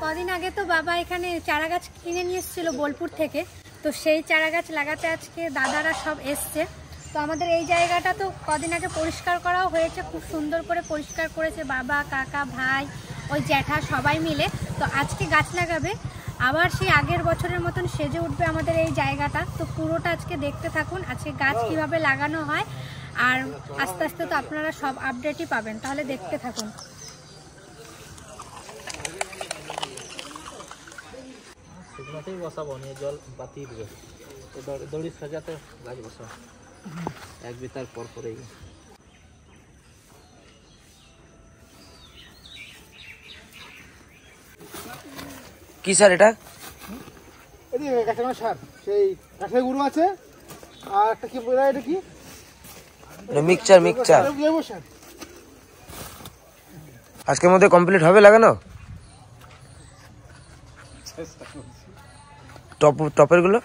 কদিন আগে তো বাবা এখানে চারা গাছ কিনে নিয়ে এসেছিল বোলপুর থেকে, তো সেই চারা গাছ লাগাতে আজকে দাদারা সব এসছে। তো আমাদের এই জায়গাটা তো কদিন আগে পরিষ্কার করাও হয়েছে, খুব সুন্দর করে পরিষ্কার করেছে বাবা, কাকা, ভাই, ওই জ্যাঠা সবাই মিলে। তো আজকে গাছ লাগাবে, আবার সেই আগের বছরের মতন সেজে উঠবে আমাদের এই জায়গাটা। তো পুরোটা আজকে দেখতে থাকুন, আজকে গাছ কিভাবে লাগানো হয়, আর আস্তে আস্তে তো আপনারা সব আপডেটই পাবেন, তাহলে দেখতে থাকুন। শুকনোতেই বসাবো, নিয়ে জল বাতিয়ে দেবে, দড়ি সাজাতে গাছ বসাবো এক বিতার পর পরেই। কি স্যার এটা? সার, সেই কাঠের গুঁড়ো আছে, আর একটা কি বলে এটা কি মিক্সচার। আজকের মধ্যে কমপ্লিট হবে লাগানো? টপের গুলো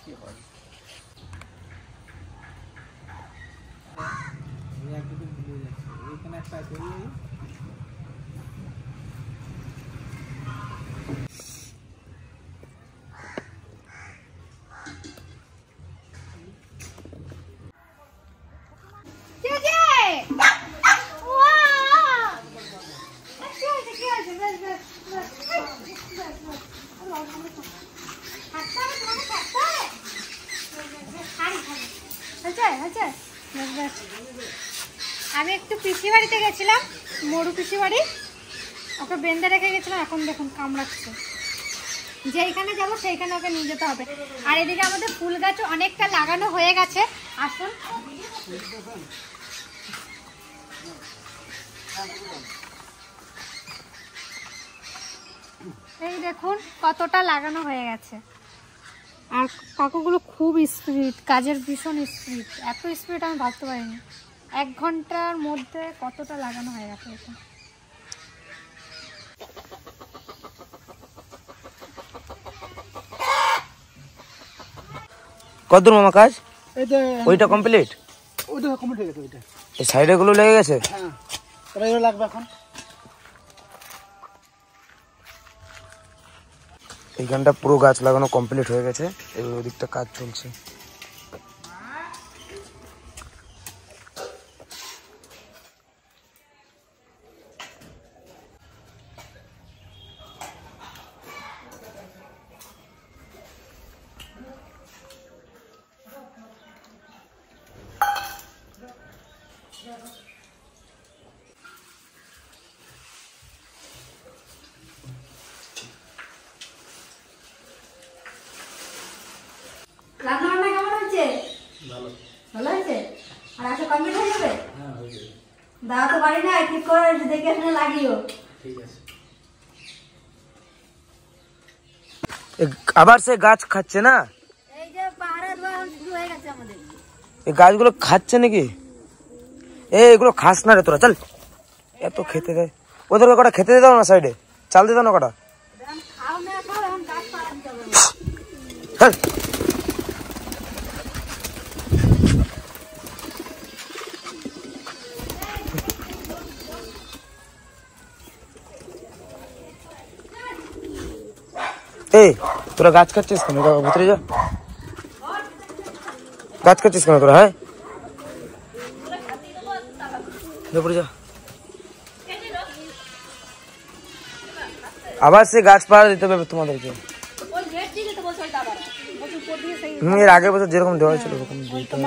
কি হয়? আমি একটু পিসি বাড়িতে গেছিলাম, মরু পিসি বাড়ি, ওকে বেঁধে রেখে গেছিলাম। এখন দেখুন কামড়াচ্ছে, যেইখানে যাবো সেইখানে ওকে নিয়ে যেতে হবে। আর এদিকে আমাদের ফুল গাছ অনেকটা লাগানো হয়ে গেছে, আসুন। এই দেখুন কতটা লাগানো হয়ে গেছে। আর কাকুগুলো খুব স্পিড, কাজের ভীষণ স্পিড, এত স্পিড আমি ভাবতে পারিনি। 1 ঘন্টার মধ্যে কতটা লাগানো হয়ে গেছে এটা। কতদূর মামা কাজ? ওইটা কমপ্লিট? ওইটা কমপ্লিট হয়ে গেছে। ওইটা এই সাইডে গুলো লেগে গেছে। হ্যাঁ, তবে এগুলো লাগবে এখন। এইখানটা পুরো গাছ লাগানো কমপ্লিট হয়ে গেছে, এবার ওদিকটা কাজ চলছে। রান্না বান্না কেমন হচ্ছে? ভালো হয়েছে? আর আশা কমপ্লিট হয়ে যাবে? দাও তো বাড়ি না, ঠিক করে দেখে শুনে লাগিও। আবার সে গাছ খাচ্ছে না? এই যে পাহাড়ে ধোয়া শুরু হয়ে গেছে আমাদের। এই গাছগুলো খাচ্ছে নাকি? এগুলো খাস না রে তোরা, চল। এত খেতে দেয়, ওদেরকে কটা খেতে দাও না, সাইডে চাল দিয়ে দাও না কটা। খাও না খাও, এখন গাছ পাড়া দিতে হবে। এই তোরা গাছ খাচ্ছিস কেন? ভিতরে যা, গাছ খাচ্ছিস কেন তোরা? হ্যাঁ, যা। আবার সে গাছ পাড়া দিতে হবে তোমাদেরকে। এর আগের বছর যেরকম দেওয়া হয়েছিল ওরকম দিতে হবে।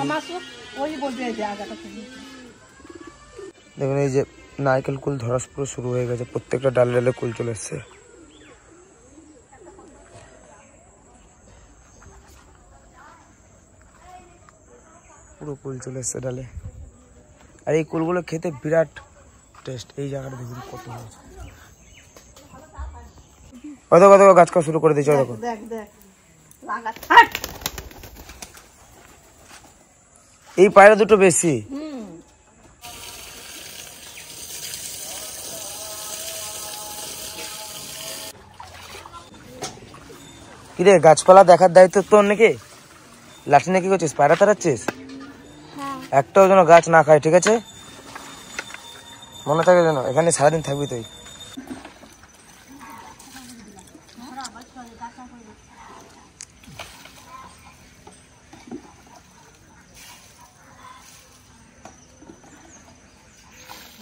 দেখুন এই যে নারকেল কুল ধরা পুরো শুরু হয়ে গেছে, প্রত্যেকটা ডালে ডালে কুল চলে এসছে। পুরো কুল চলে এসছে ডালে। আর এই কুলগুলো খেতে বিরাট টেস্ট। এই জায়গাটা দেখুন কত হয়েছে। কত গাছ খাওয়া শুরু করে দিয়েছে। দেখো এই পায়রা দুটো বেশি। কিরে গাছপালা দেখার দায়িত্ব তোর নাকি? লাঠি নাকি করছিস? পায়রা তাড়াচ্ছিস? একটাও যেন গাছ না খায়, ঠিক আছে? মনে থাকে যেন, এখানে সারাদিন থাকবি তুই।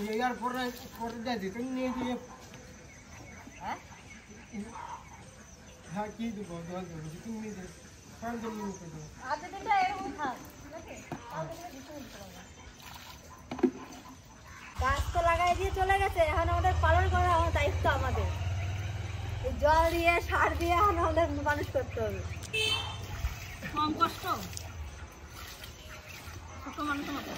यार पर जाती तुम नहीं ये हाँ की तो बहुत तुम नहीं दे काम तो नहीं कर दो আধা দিনটা এরকম থাক নাকি গাছ তো লাগাই দিয়ে চলে গেছে, এখন আমাদের পালন করা আমার দায়িত্ব। আমাদের এই জল দিয়ে সার দিয়ে এখন আমাদের মানুষ করতে হবে। কম কষ্ট ছোট মানুষের মতো।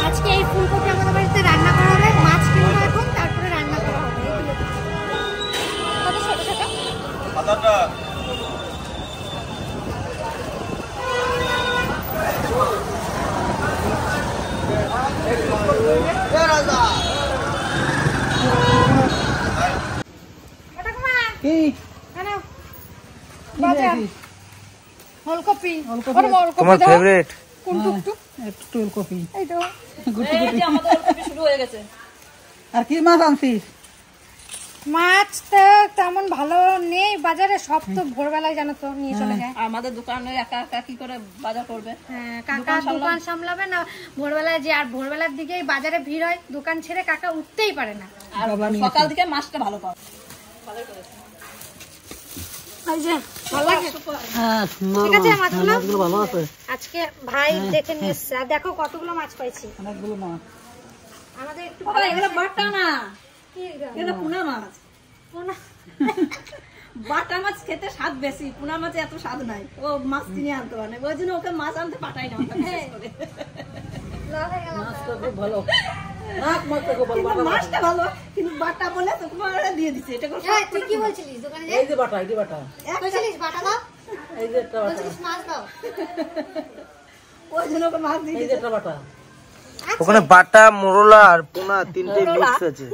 আজকে এই ফুলকপি আমাদের বাড়িতে রান্না করা হবে, মাছ কিনবো এখন, তারপরে রান্না করা হবে। কত ছোট ছোট ফুলকপি তোমার ফেভারিট কোন টুকটুক একটু ফুলকপি এই তো এই যে আমাদের ফুলকপি শুরু হয়ে গেছে। আর কি মাছ আনছিস মাছ তো তেমন ভালো নেই বাজারে, সব তো ভোরবেলায় জানো তো নিয়ে চলে যায়। আমাদের দোকানে একা একা কি করে বাজার করবে? হ্যাঁ, কাকা দোকান সামলাবে না ভোরবেলায়, যে আর ভোরবেলার দিকেই বাজারে ভিড় হয়, দোকান ছেড়ে কাকা উঠতেই পারে না। আর সকাল দিকে মাছটা ভালো পাও। এই যে ভালো লাগে। ঠিক আছে, মাছগুলো ভালো আছে। আজকে ভাই দেখে নিয়ে এসছে, আর দেখো কতগুলো মাছ পাইছি। অনেকগুলো মাছ আমাদের একটু এগুলো বাটা না, কি এগুলো পুনা মাছ। পোনা? বাটা মাছ খেতে স্বাদ বেশি, পুনা মাছে এত স্বাদ নাই। ও মাছ কিনে আনতে পারে, ওই জন্য ওকে মাছ আনতে পাঠাই না। লাল হয়ে গেল। কিন্তু মাছটা ভালো, কিন্তু বাটা বলে তো তোমার দিয়ে দিচ্ছে। এটা কোনো এই, তুই কি বলছিলিস দোকানে যে? এই যে বাটা বলছিলিস বাটা দাও, এই যে একটা বাটা বলছিলিস মাছ দাও। ওই জন্য ওকে মাছ দিয়ে এই যে একটা বাটা ওখানে বাটা মোরলা আর পোনা তিনটে মিক্স আছে।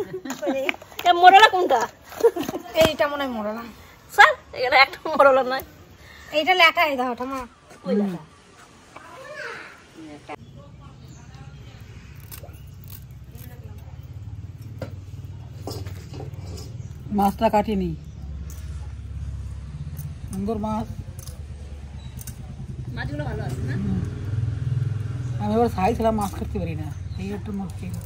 এ মোরলা কোনটা? এইটা মনে হয় মোড়া না, স্যার এখানে একটা মোরলা নাই। এইটা লেখা। এই দাও ঠামা, ওই লেখা। মাছটা কাটিনি, সুন্দর মাছ। মাছগুলো ভালো আছে না? আমি এবার সাইজ ছাড়া মাছ কাটতে পারি না, এই একটু মাছ খেয়ে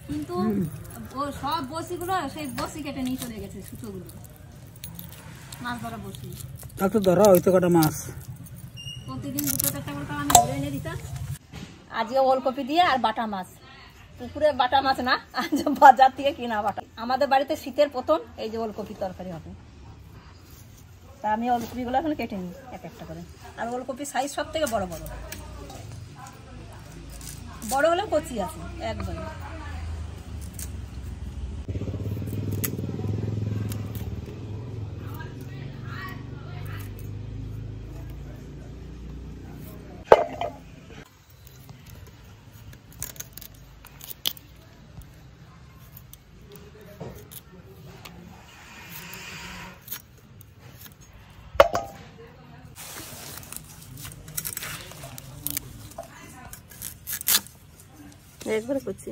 কিন্তু ও সব বসিগুলো সেই বসি কেটে নিয়ে চলে গেছে, সুতোগুলো মাছ ধরা বসি। তা তো ধরা হয়তো কটা মাছ। প্রতিদিন 2-4টা করে আমি ধরে এনে দিতাম। আজকে ওলকপি দিয়ে আর বাটা মাছ, পুকুরে বাটা মাছ না, আজ বাজার থেকে কিনা বাটা। আমাদের বাড়িতে শীতের প্রথম এই যে ওলকপির তরকারি হবে। তা আমি ওলকপিগুলো এখন কেটে নিই এক একটা করে। আর ওলকপির সাইজ সব থেকে বড় বড়, বড় হলেও কচি আছে একদম। একবারে করছি।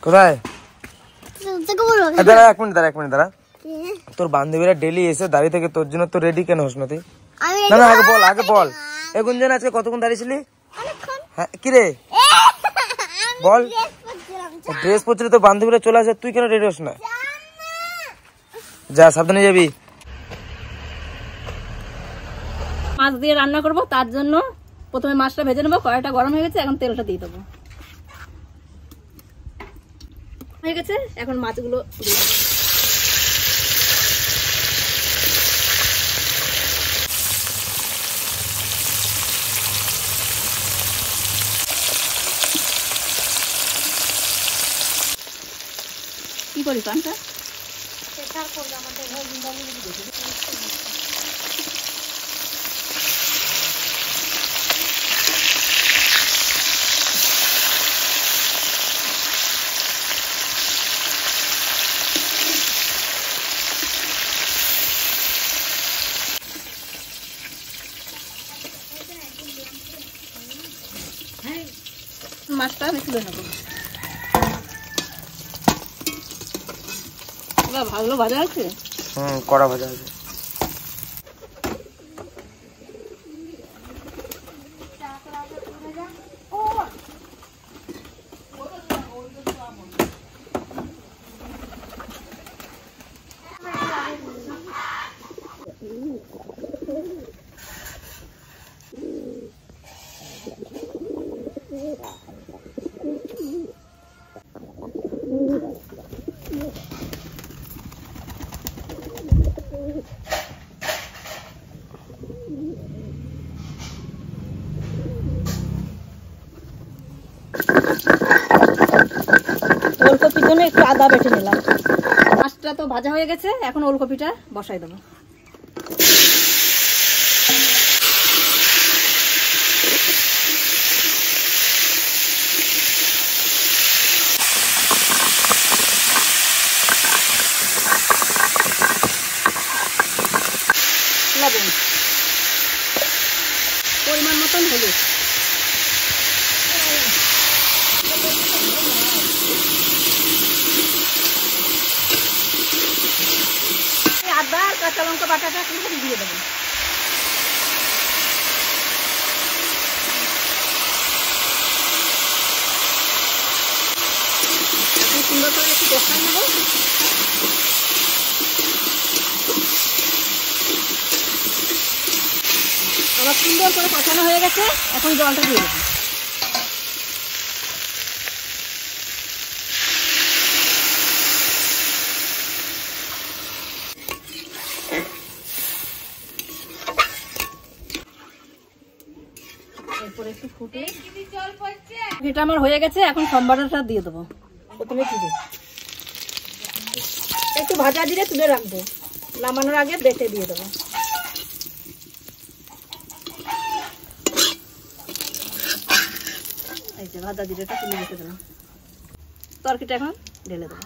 কোথায়? দাঁড়া এক মিনিট দাঁড়া। তোর বান্ধবীরা ডেলি এসে দাঁড়িয়ে থেকে তোর জন্য তো রেডি কেন হোস না তুই? না আগে বল এ গুঞ্জন আজকে কতক্ষণ দাঁড়িয়েছিলি? হ্যাঁ কি রে বল। ড্রেস পরছিলি তোর বান্ধবীরা চলে আসে, তুই কেন রেডি হোস না? যা সাবধানে যাবি। মাছ দিয়ে রান্না করব, তার জন্য প্রথমে মাছটা ভেজে নেবো। কড়াইটা গরম হয়ে গেছে, এখন তেলটা দিয়ে দেবো। হয়ে গেছে, এখন মাছগুলো দিয়ে দেবো। কি করি পানটা? মাছটা আমি তুলে নেবো। ভালো ভাজা আছে, কড়া ভাজা আছে। ওলকপির জন্য একটু আদা বেটে নিলাম। মাছটা তো ভাজা হয়ে গেছে, এখন ওলকপিটা বসাই দেবো। লবণ, পরিমাণ মতন হলুদ, আদা আর কাঁচা লঙ্কা বাটাটা কিন্তু দিয়ে দেবেন। সুন্দর করে একটু কষাই নেব। আমার সুন্দর করে কষানো হয়ে গেছে, এখন জলটা দিয়ে দেবো। এরপরে একটু ফুটে এটা আমার হয়ে গেছে, এখন সম্বারটা দিয়ে দেবো। প্রথমে জিরে, একটু ভাজা জিরে তুলে রাখবো, নামানোর আগে বেটে দিয়ে দেবো। এই যে ভাজা জিরেটা তুলে রেখে দিলাম, তরকারিটা এখন ঢেলে দেবো।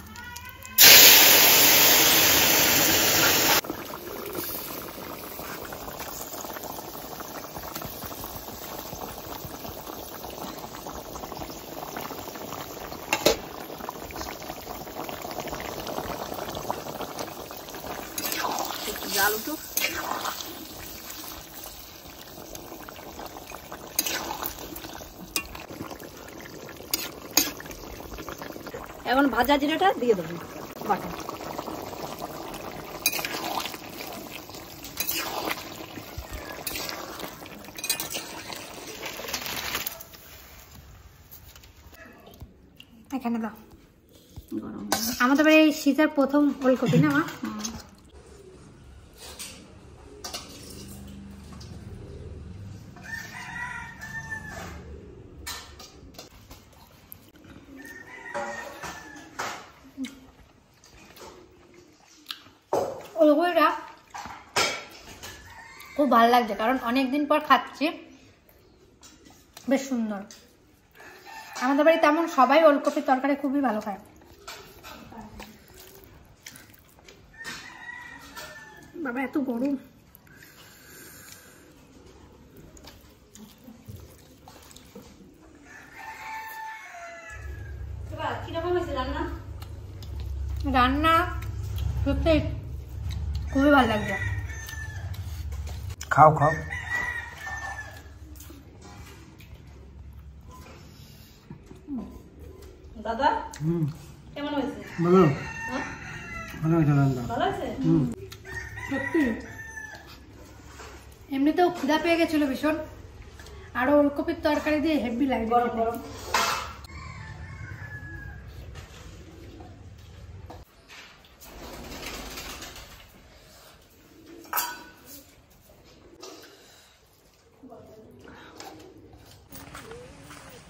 জাল উঠুক, এখন ভাজা জিরাটা দিয়ে দেবো বাটা। এখানে দাও। আমাদের বাড়ি এই শীতের প্রথম ওলকপি না মা? ওলকপিটা খুব ভালো লাগছে, কারণ অনেকদিন পর খাচ্ছি, বেশ সুন্দর। আমাদের বাড়ি তেমন সবাই ওলকপির তরকারি খুবই ভালো খায়। বাবা এত গরম, কিরকম কেমন হয়েছে রান্না? রান্না সত্যি খুবই ভালো লাগছে। খাও খাও। দাদা কেমন হয়েছে? ভালো হ্যাঁ? ভালো হয়েছে রান্না। ভালো আছে? সত্যি এমনিতেও ক্ষুধা পেয়ে গেছিল ভীষণ, আরো ওলকপির তরকারি দিয়ে হেভি লাগছে। গরম গরম।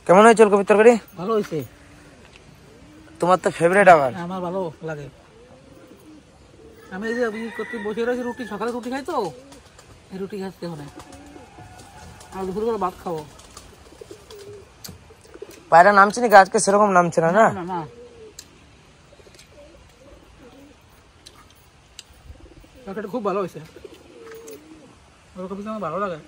কেমন হয়েছে ওলকপির তরকারি? ভালো হয়েছে, তোমার তো ফেভারিট আবার। আমার ভালো লাগে। আমি এই যে করতে বসে রয়েছি, রুটি সকালে রুটি খাই তো, এই রুটি খাচ্ছি এখন, আর দুপুরবেলা ভাত খাবো। পায়রা নামছে নাকি? আজকে সেরকম নামছে না। না না না, তরকারিটা খুব ভালো হয়েছে, ওরকম আমার ভালো লাগে।